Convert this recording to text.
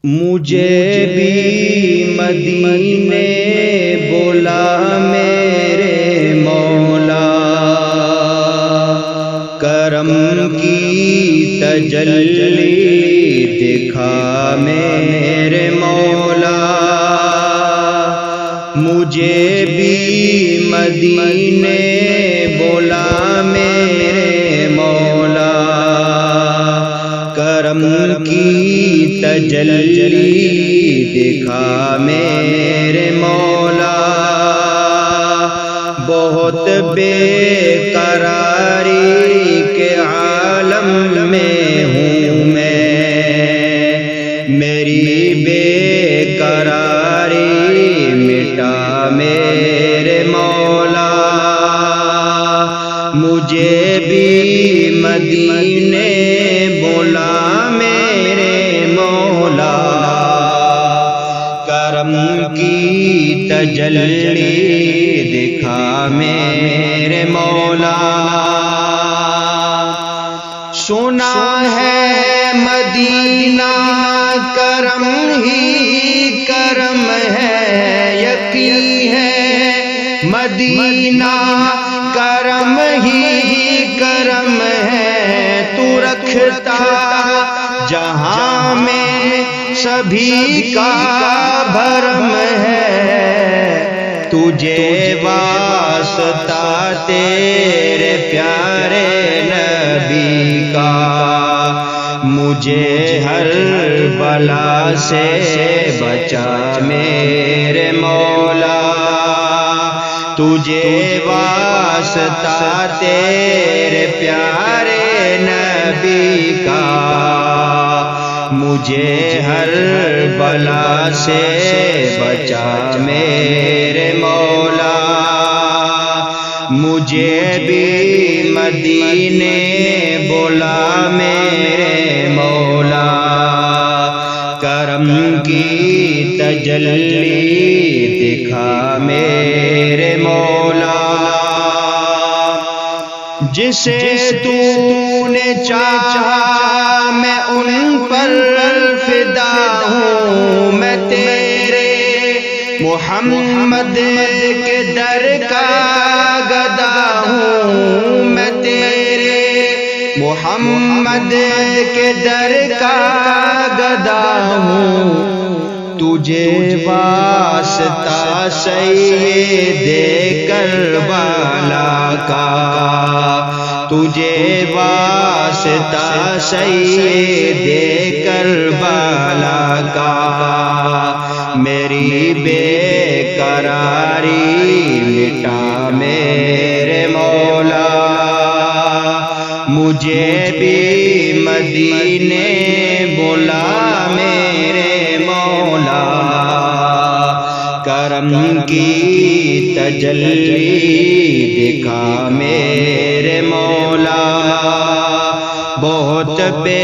مجھے بھی مدینے بلا میرے مولا، کرم کی تجلی دکھا میرے مولا، مجھے بھی مدینے بلا میرے مولا، کرم کی تجلی دکھا میرے مولا، بہت بے قراری کے عالم میں ہوں میں، میری بے قراری مٹا میرے مولا، مجھے بھی مدینے بلا میرے مولا، کرم کی تجلی دکھا میرے مولا، سنا ہے مدینہ کرم ہی کرم ہے، یقین ہے مدینہ کرم ہی کرم ہے، تو رکھتا جہاں میں سبھی کا بھرم ہے، تجھے واسطہ تیرے پیارے نبی کا، مجھے ہر بلا سے بچا میرے مولا، تجھے واسطہ تیرے پیارے نبی کا، مجھے ہر بلا سے بچا میرے مولا، مجھے بھی مدینے بلا میرے مولا، کرم کی تجلی دکھا میرے مولا، جسے تو نے چاہا میں ان پر فدا ہوں، میں تیرے محمد کے در کا گدا ہوں، میں تیرے محمد کے در کا گدا ہوں، تجھے واسطہ سید کربلا کا، تجھے واسطہ سید کربلا کا، میری بے قراری مٹا میرے مولا، مجھے بھی مدینے بلا میرے مولا، کرم کی تجلی دکھا میرے مولا، بہت بے